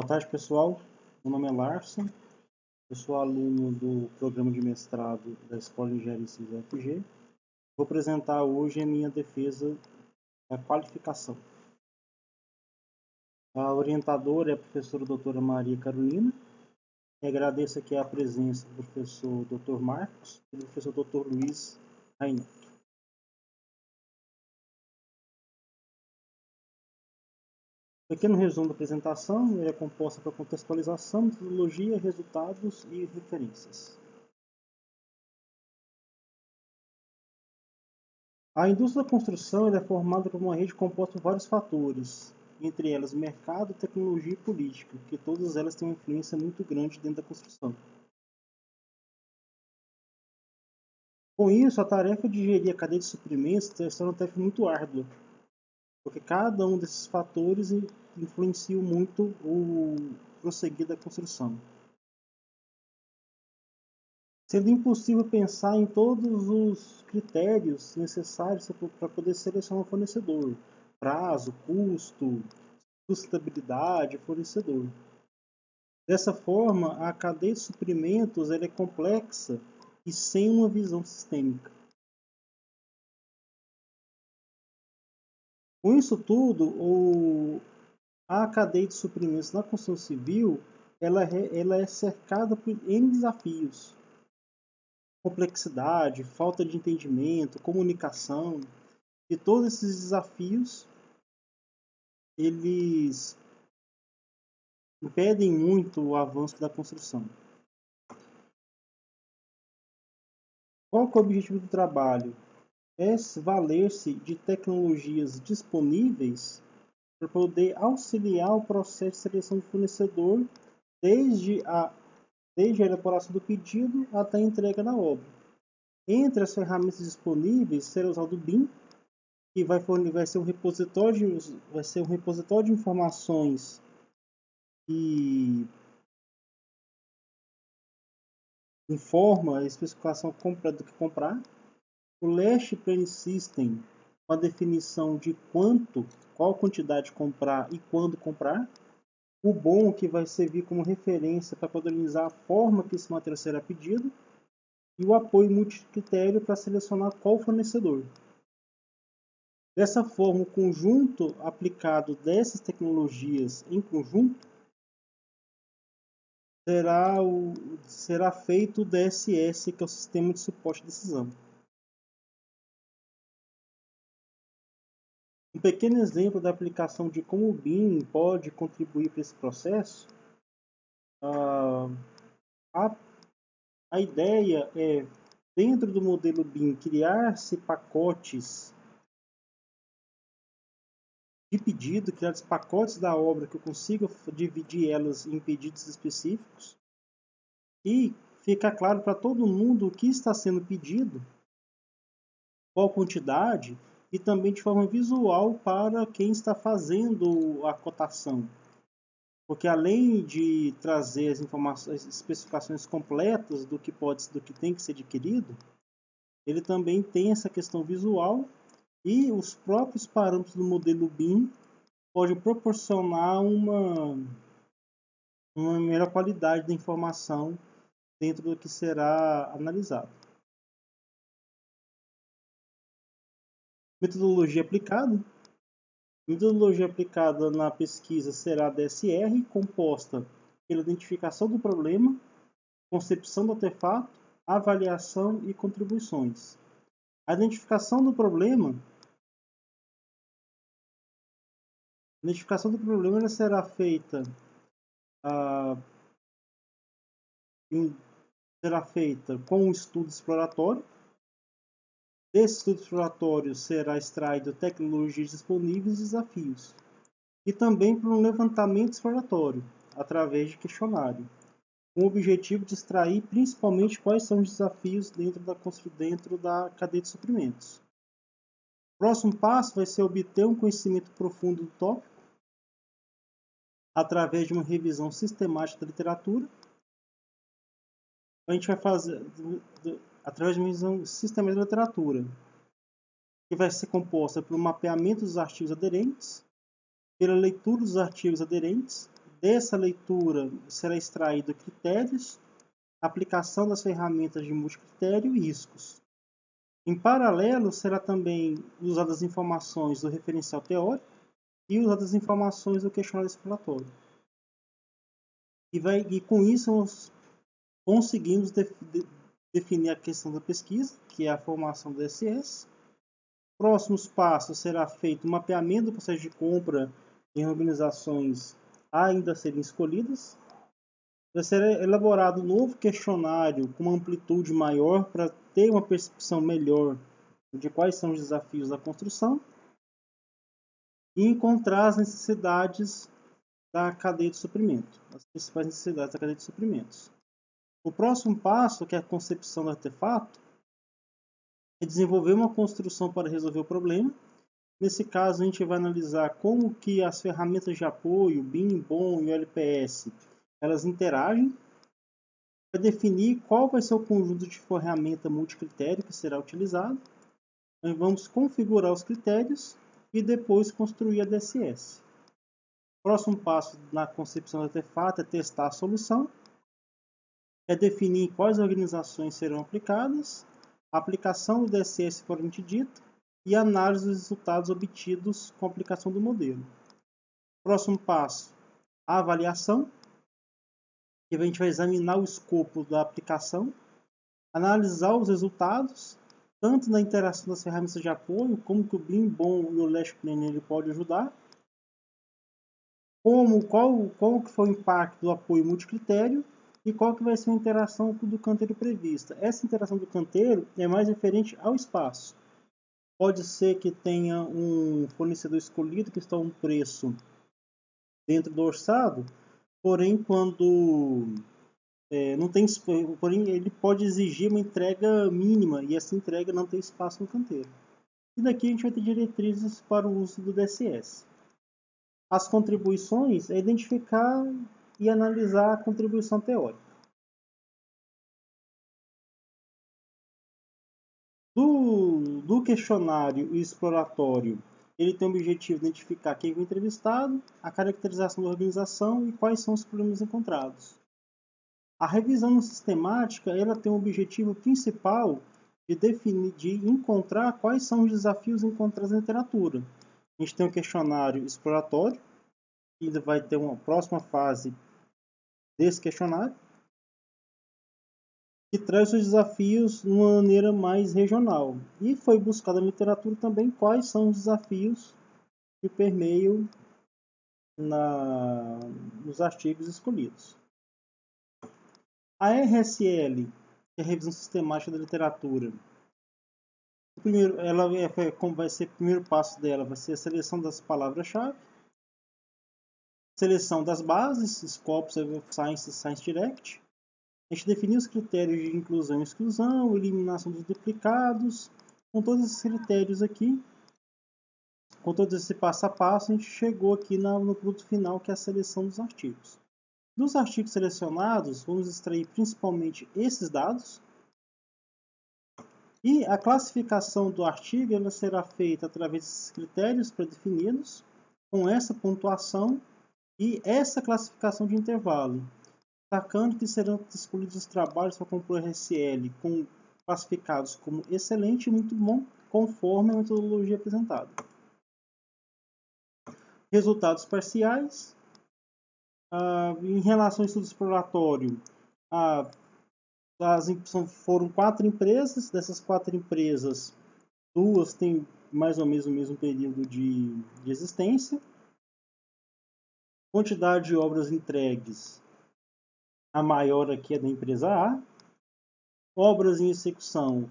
Boa tarde, pessoal. Meu nome é Larson, eu sou aluno do programa de mestrado da Escola de Engenharia Civil UFG. Vou apresentar hoje a minha defesa da qualificação. A orientadora é a professora doutora Maria Carolina. E agradeço aqui a presença do professor Dr. Marcos e do professor Dr. Luiz Raineck. Pequeno resumo da apresentação, é composta por contextualização, metodologia, resultados e referências. A indústria da construção é formada por uma rede composta por vários fatores, entre elas mercado, tecnologia e política, que todas elas têm uma influência muito grande dentro da construção. Com isso, a tarefa de gerir a cadeia de suprimentos é uma tarefa muito árdua, porque cada um desses fatores influencia muito o prosseguir da construção. Sendo impossível pensar em todos os critérios necessários para poder selecionar um fornecedor: prazo, custo, sustentabilidade, fornecedor. Dessa forma, a cadeia de suprimentos é complexa e sem uma visão sistêmica. Com isso tudo, a cadeia de suprimentos na construção civil ela é cercada por N desafios. Complexidade, falta de entendimento, comunicação, e todos esses desafios eles impedem muito o avanço da construção. Qual que é o objetivo do trabalho? É valer-se de tecnologias disponíveis para poder auxiliar o processo de seleção de fornecedor desde a elaboração do pedido até a entrega da obra. Entre as ferramentas disponíveis será usado o BIM, que vai ser um repositório de informações que informa a especificação completa do que comprar. O Last Planning System, com a definição de qual quantidade comprar e quando comprar. O BOM, que vai servir como referência para padronizar a forma que esse material será pedido. E o apoio multicritério para selecionar qual fornecedor. Dessa forma, o conjunto aplicado dessas tecnologias em conjunto será feito o DSS, que é o Sistema de Suporte de Decisão. Um pequeno exemplo da aplicação de como o BIM pode contribuir para esse processo. A ideia é, dentro do modelo BIM, criar-se pacotes de pedido, criar os pacotes da obra que eu consiga dividir elas em pedidos específicos e ficar claro para todo mundo o que está sendo pedido, qual quantidade e também de forma visual para quem está fazendo a cotação. Porque além de trazer as informações, as especificações completas do que tem que ser adquirido, ele também tem essa questão visual e os próprios parâmetros do modelo BIM podem proporcionar uma melhor qualidade da informação dentro do que será analisado. Metodologia aplicada. Metodologia aplicada na pesquisa será a DSR, composta pela identificação do problema, concepção do artefato, avaliação e contribuições. A identificação do problema será feita com um estudo exploratório. Desse estudo exploratório será extraído tecnologias disponíveis e desafios. E também por um levantamento exploratório, através de questionário, com o objetivo de extrair principalmente quais são os desafios dentro da cadeia de suprimentos. O próximo passo vai ser obter um conhecimento profundo do tópico, através de uma revisão sistemática da literatura. A gente vai fazer através de uma revisão sistemática da literatura, que vai ser composta por um mapeamento dos artigos aderentes, pela leitura dos artigos aderentes, dessa leitura será extraído critérios, aplicação das ferramentas de multicritério e riscos. Em paralelo, será também usadas as informações do referencial teórico e usadas as informações do questionário exploratório. E com isso, nós conseguimos definir a questão da pesquisa, que é a formação do DSS. Próximos passos será feito o mapeamento do processo de compra em organizações ainda a serem escolhidas. Vai ser elaborado um novo questionário com uma amplitude maior para ter uma percepção melhor de quais são os desafios da construção e encontrar as necessidades da cadeia de suprimento, as principais necessidades da cadeia de suprimentos. O próximo passo, que é a concepção do artefato, é desenvolver uma construção para resolver o problema. Nesse caso, a gente vai analisar como que as ferramentas de apoio, BIM, BOM e o LPS, elas interagem, vai definir qual vai ser o conjunto de ferramenta multicritério que será utilizado. Nós vamos configurar os critérios e depois construir a DSS. O próximo passo na concepção do artefato é testar a solução, é definir quais organizações serão aplicadas, a aplicação do DSS propriamente dito e análise dos resultados obtidos com a aplicação do modelo. Próximo passo, a avaliação, que a gente vai examinar o escopo da aplicação, analisar os resultados, tanto na interação das ferramentas de apoio, como que o BIM, BOM e o Lash Planner pode ajudar, qual que foi o impacto do apoio multicritério e qual que vai ser a interação do canteiro prevista. Essa interação do canteiro é mais referente ao espaço. Pode ser que tenha um fornecedor escolhido que está a um preço dentro do orçado, porém porém ele pode exigir uma entrega mínima e essa entrega não tem espaço no canteiro. E daqui a gente vai ter diretrizes para o uso do DSS. As contribuições é identificar e analisar a contribuição teórica. Do questionário exploratório, ele tem o objetivo de identificar quem foi entrevistado, a caracterização da organização e quais são os problemas encontrados. A revisão sistemática ela tem o objetivo principal de encontrar quais são os desafios encontrados na literatura. A gente tem um questionário exploratório, que ainda vai ter uma próxima fase desse questionário, que traz os desafios de uma maneira mais regional. E foi buscado na literatura também quais são os desafios que permeiam nos artigos escolhidos. A RSL, que é a revisão sistemática da literatura, o primeiro passo dela vai ser a seleção das palavras-chave, seleção das bases, Scopus, Science, Science Direct. A gente definiu os critérios de inclusão e exclusão, eliminação dos duplicados. Com todos esses critérios aqui, com todo esse passo a passo, a gente chegou aqui no produto final, que é a seleção dos artigos. Dos artigos selecionados, vamos extrair principalmente esses dados. E a classificação do artigo ela será feita através desses critérios pré-definidos, com essa pontuação e essa classificação de intervalo. Destacando que serão escolhidos os trabalhos para compor RSL classificados como excelente e muito bom, conforme a metodologia apresentada. Resultados parciais. Em relação ao estudo exploratório, foram 4 empresas. Dessas 4 empresas, 2 têm mais ou menos o mesmo período de existência. Quantidade de obras entregues. A maior aqui é da empresa A. Obras em execução,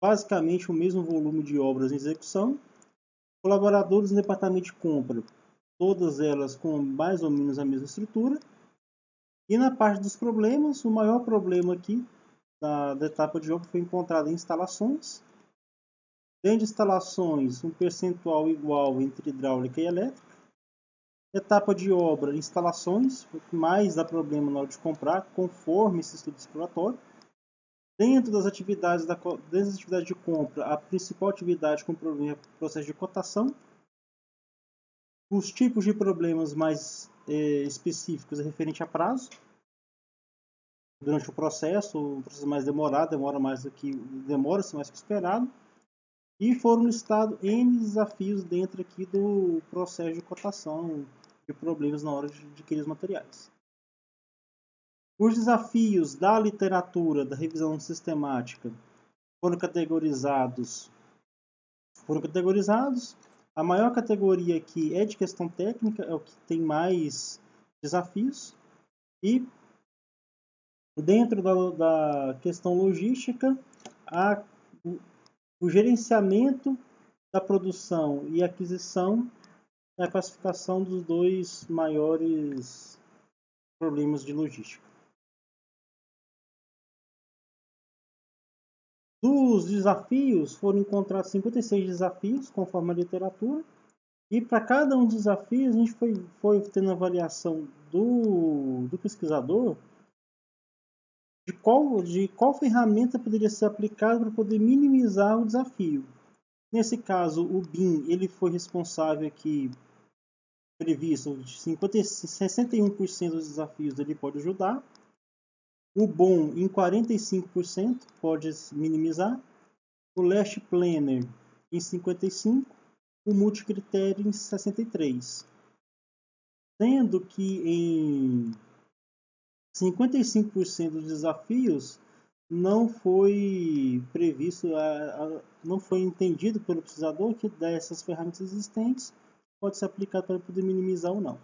basicamente o mesmo volume de obras em execução. Colaboradores no departamento de compra, todas elas com mais ou menos a mesma estrutura. E na parte dos problemas, o maior problema aqui da etapa de obra foi encontrado em instalações. Dentro de instalações, um percentual igual entre hidráulica e elétrica. Etapa de obra, instalações, o que mais dá problema na hora de comprar, conforme esse estudo exploratório. Dentro das atividades de compra, a principal atividade com problema é o processo de cotação. Os tipos de problemas mais específicos é referente a prazo. Durante o processo mais demorado, demora-se mais que esperado. E foram listados N desafios dentro aqui do processo de cotação de problemas na hora de adquirir os materiais. Os desafios da literatura, da revisão sistemática, foram categorizados. A maior categoria aqui é de questão técnica, é o que tem mais desafios. E dentro da questão logística, o gerenciamento da produção e aquisição é a classificação dos dois maiores problemas de logística. Dos desafios, foram encontrados 56 desafios, conforme a literatura, e para cada um dos desafios, a gente foi tendo avaliação do pesquisador de qual ferramenta poderia ser aplicada para poder minimizar o desafio. Nesse caso, o BIM ele foi responsável aqui, previsto, de 61% dos desafios ele pode ajudar. O BOM em 45% pode minimizar. O Last Planner em 55%. O Multicritério em 63%. Sendo que em 55% dos desafios não foi previsto, não foi entendido pelo pesquisador que dessas ferramentas existentes pode ser aplicado para poder minimizar ou não.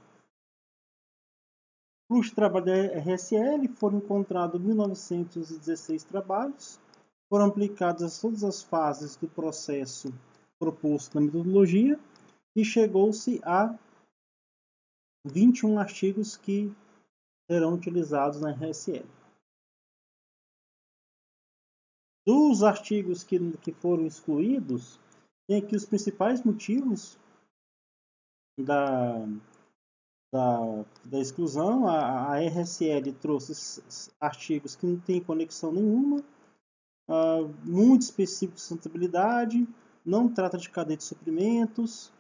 Fluxo de trabalho da RSL, foram encontrados 1.916 trabalhos, foram aplicadas todas as fases do processo proposto na metodologia e chegou-se a 21 artigos que serão utilizados na RSL. Dos artigos que foram excluídos, tem aqui os principais motivos da exclusão. A RSL trouxe artigos que não têm conexão nenhuma, muito específico de sustentabilidade, não trata de cadeia de suprimentos,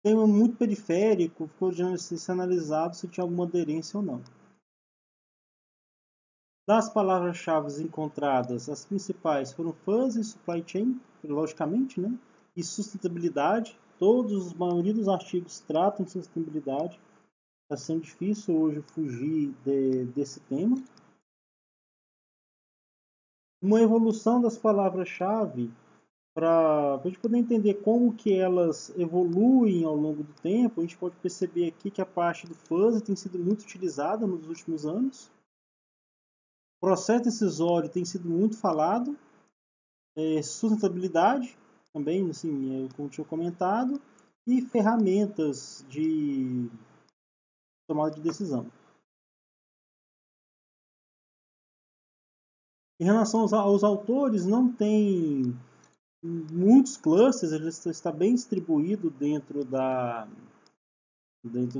tema muito periférico, ficou de ser analisado se tinha alguma aderência ou não. Das palavras-chave encontradas, as principais foram fuzzy, supply chain, logicamente, né? E sustentabilidade. A maioria dos artigos tratam de sustentabilidade. Está sendo difícil hoje fugir desse tema. Uma evolução das palavras-chave para a gente poder entender como que elas evoluem ao longo do tempo. A gente pode perceber aqui que a parte do fuzzy tem sido muito utilizada nos últimos anos. O processo decisório tem sido muito falado. Sustentabilidade também, assim, como tinha comentado, e ferramentas de tomada de decisão. Em relação aos autores, não tem muitos clusters, ele está bem distribuído dentro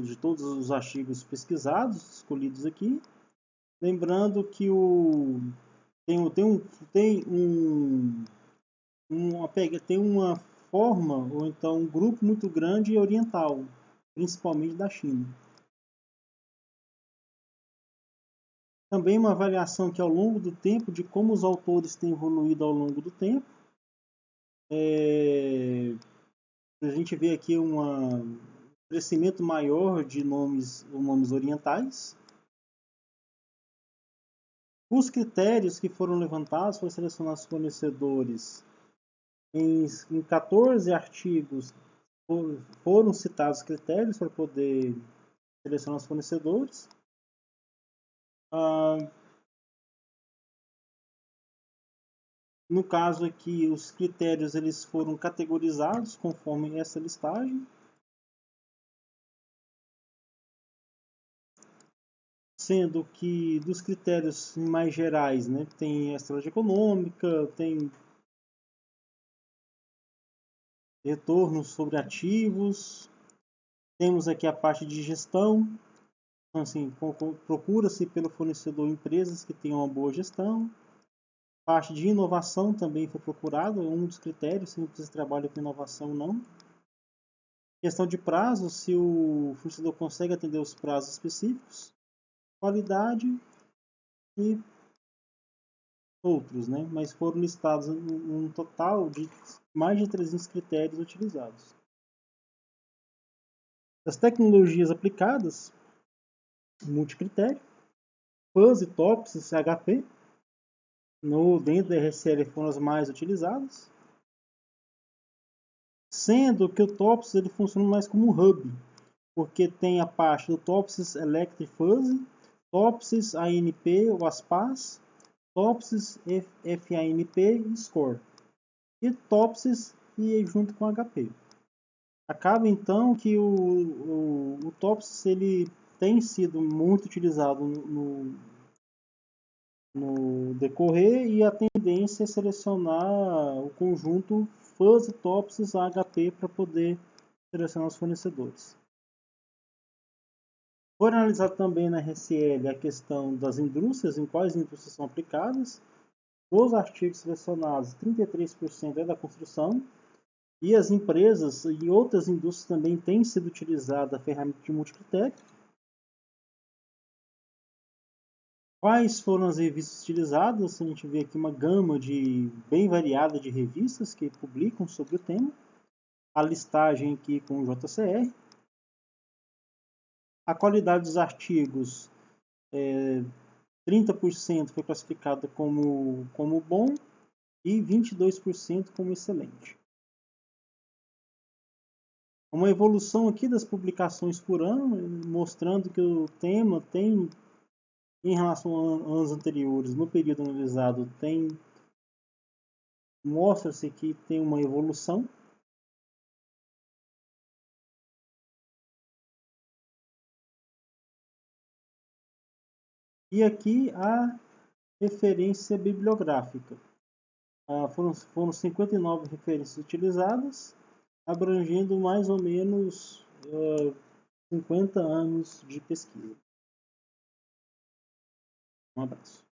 de todos os artigos pesquisados, escolhidos aqui. Lembrando que tem uma forma, ou então um grupo muito grande oriental, principalmente da China. Também uma avaliação que ao longo do tempo, de como os autores têm evoluído ao longo do tempo. A gente vê aqui um crescimento maior de nomes orientais. Os critérios que foram levantados foram selecionados fornecedores. Em 14 artigos foram citados critérios para poder selecionar os fornecedores. No caso aqui, os critérios eles foram categorizados conforme essa listagem. Sendo que dos critérios mais gerais, né, tem a estratégia econômica, tem retorno sobre ativos, temos aqui a parte de gestão. Então, assim, procura-se pelo fornecedor empresas que tenham uma boa gestão. Parte de inovação também foi procurada, um dos critérios, se a empresa trabalha com inovação ou não. Questão de prazo, se o fornecedor consegue atender os prazos específicos, qualidade e outros, né? Mas foram listados um total de mais de 300 critérios utilizados. As tecnologias aplicadas, multicritério, fuzzy, TOPS, HP, dentro da RSL foram as mais utilizadas, sendo que o TOPS ele funciona mais como um hub, porque tem a parte do TOPS Electric Fuzzy, TOPS ANP, o ASPAS, TOPS FANP e SCORE, e TOPS e junto com HP. Acaba então que o TOPS ele tem sido muito utilizado no decorrer, e a tendência é selecionar o conjunto Fuzzy TOPS HP para poder selecionar os fornecedores. Foi analisado também na RSL a questão das indústrias, em quais indústrias são aplicadas. Os artigos selecionados, 33% é da construção, e as empresas e outras indústrias também têm sido utilizada a ferramenta de multicritério. Quais foram as revistas utilizadas? A gente vê aqui uma gama bem variada de revistas que publicam sobre o tema. A listagem aqui com o JCR. A qualidade dos artigos, 30% foi classificada como bom e 22% como excelente. Uma evolução aqui das publicações por ano, mostrando que o tema tem, em relação a anos anteriores, no período analisado, mostra-se que tem uma evolução. E aqui a referência bibliográfica. Foram 59 referências utilizadas, abrangendo mais ou menos 50 anos de pesquisa. Um abraço.